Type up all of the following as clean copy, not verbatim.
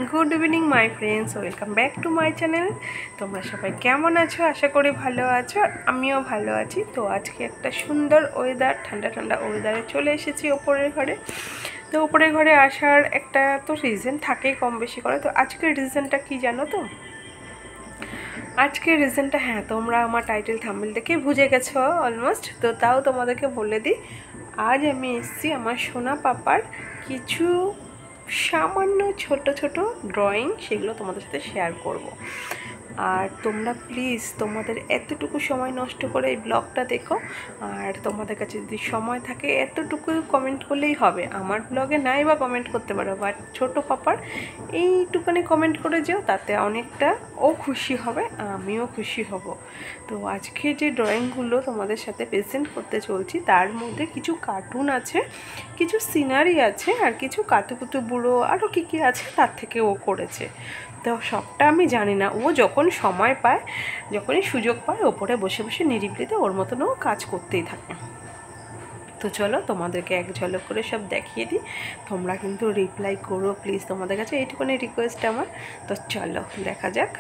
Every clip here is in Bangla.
Good evening my friends, welcome back to my channel. তোমরা সবাই কেমন আছো? আশা করি ভালো আছো। আমিও ভালো আছি। তো আজকে একটা সুন্দর ওয়েদার, ঠান্ডা ঠান্ডা ওয়েদারে চলে এসেছি ওপরের ঘরে। তো ওপরের ঘরে আসার একটা তো রিজন থাকেই কম বেশি করে। তো আজকের রিজনটা কি জানো তো? আজকের রিজনটা, হ্যাঁ, তোমরা আমার টাইটেল থাম্বনেল দেখে বুঝে গেছো অলমোস্ট। তো তাও তোমাদেরকে বলে দিই, আজ আমি এসেছি আমার সোনা পাপার কিছু সামান্য ছোট ছোট ড্রয়িং, সেগুলো তোমাদের সাথে শেয়ার করব। আর তোমরা প্লিজ তোমাদের এতটুকু সময় নষ্ট করে এই ব্লগটা দেখো। আর তোমাদের কাছে যদি সময় থাকে এতটুকু কমেন্ট করলেই হবে। আমার ব্লগে নাই বা কমেন্ট করতে পারো, বাট ছোটো পাপার এইটুখানি কমেন্ট করে যেও, তাতে অনেকটা ও খুশি হবে, আমিও খুশি হব। তো আজকে যে ড্রয়িংগুলো তোমাদের সাথে প্রেজেন্ট করতে চলছি, তার মধ্যে কিছু কার্টুন আছে, কিছু সিনারি আছে, আর কিছু কাতুকুতু বুড়ো আরও কী কী আছে তার থেকে ও করেছে। তো সবটা আমি জানি না, ও যখন সময় পায়, যখনই সুযোগ পায়, ওপরে বসে বসে নিরিবিলিতে ওর মতন ও কাজ করতেই থাকে। তো চলো তোমাদেরকে এক ঝলক করে সব দেখিয়ে দিই। তোমরা কিন্তু রিপ্লাই করো প্লিজ, তোমাদের কাছে এইটুকুনি রিকোয়েস্ট আমার। তো চলো দেখা যাক।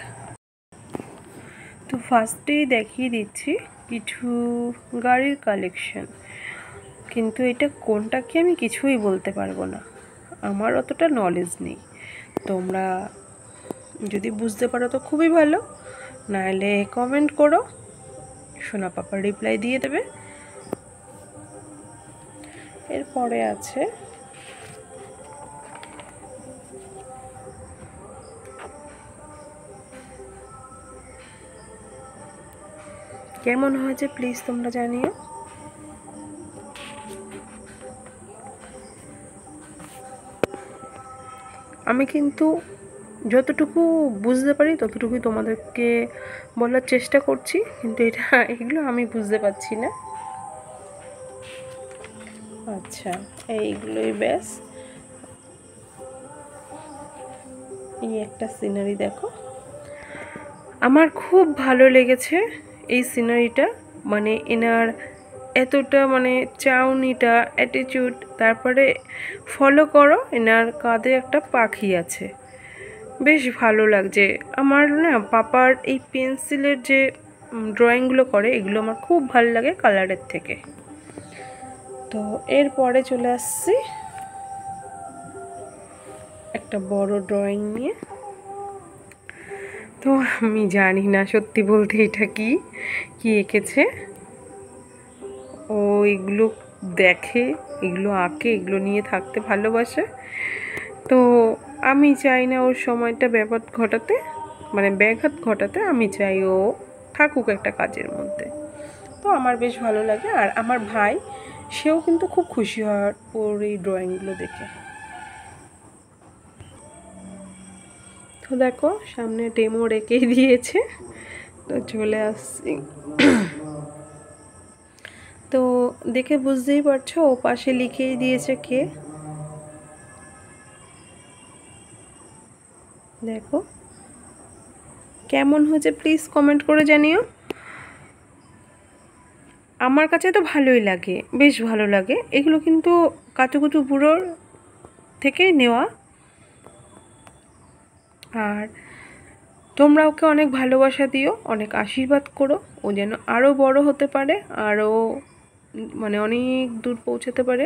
তো ফার্স্টেই দেখিয়ে দিচ্ছি কিছু গাড়ির কালেকশন, কিন্তু এটা কোনটা কি আমি কিছুই বলতে পারবো না, আমার অতটা নলেজ নেই। তোমরা যদি বুঝতে পারো তো খুবই ভালো, নাহলে কমেন্ট করো, সোনা পাপা রিপ্লাই দিয়ে দেবে। এরপরে আছে কেমন হয়েছে প্লিজ তোমরা জানিও। আমি কিন্তু যতটুকু বুঝতে পারি ততটুকুই তোমাদেরকে বলার চেষ্টা করছি, কিন্তু এগুলো আমি বুঝতে পারছি না। আচ্ছা, এইগুলোই ব্যাস। এই একটা সিনারি দেখো, আমার খুব ভালো লেগেছে এই সিনারিটা। মানে এনার এতটা মানে চাউনিটা, অ্যাটিটিউড, তারপরে ফলো করো এনার কাঁধে একটা পাখি আছে, বেশ ভালো লাগছে আমার। না, পাপার এই পেন্সিলের যে ড্রয়িংগুলো করে, এগুলো আমার খুব ভালো লাগে কালারের থেকে। তো এরপরে চলে আসছি একটা বড় ড্রয়িং নিয়ে। তো আমি জানি না সত্যি বলতে এটা কি এঁকেছে ও। এগুলো দেখে, এগুলো আঁকে, এগুলো নিয়ে থাকতে ভালোবাসে। তো আমি চাই না ওর সময়টা ব্যাঘাত ঘটাতে। আমি চাই ও থাকুক একটা কাজের মধ্যে। তো আমার বেশ ভালো লাগে। আর আমার ভাই, সেও কিন্তু খুব খুশি হয় ওর এই ড্রয়িংগুলো দেখে। তো দেখো সামনে ডেমো রেখেই দিয়েছে। তো চলে আসছি। তো দেখে বুঝতেই পারছো ও পাশে লিখেই দিয়েছে কে। দেখো কেমন হয়েছে প্লিজ কমেন্ট করে জানিও। আমার কাছে তো ভালোই লাগে, বেশ ভালো লাগে। এগুলো কিন্তু কাতুকুতু বুড়োর থেকেই নেওয়া। আর তোমরা ওকে অনেক ভালোবাসা দিও, অনেক আশীর্বাদ করো, ও যেন আরও বড় হতে পারে, আরও মানে অনেক দূর পৌঁছাতে পারে।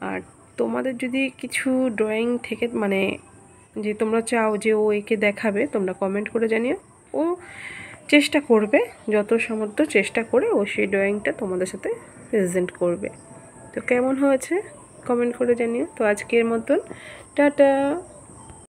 আর তোমাদের যদি কিছু ড্রয়িং থেকে মানে যে তোমরা চাও যে ও একে দেখাবে, তোমরা কমেন্ট করে জানিও। ও চেষ্টা করবে, যত সামর্থ্য চেষ্টা করে ও সেই ড্রয়িংটা তোমাদের সাথে প্রেজেন্ট করবে। তো কেমন হয়েছে কমেন্ট করে জানিও। তো আজকের মতন টাটা।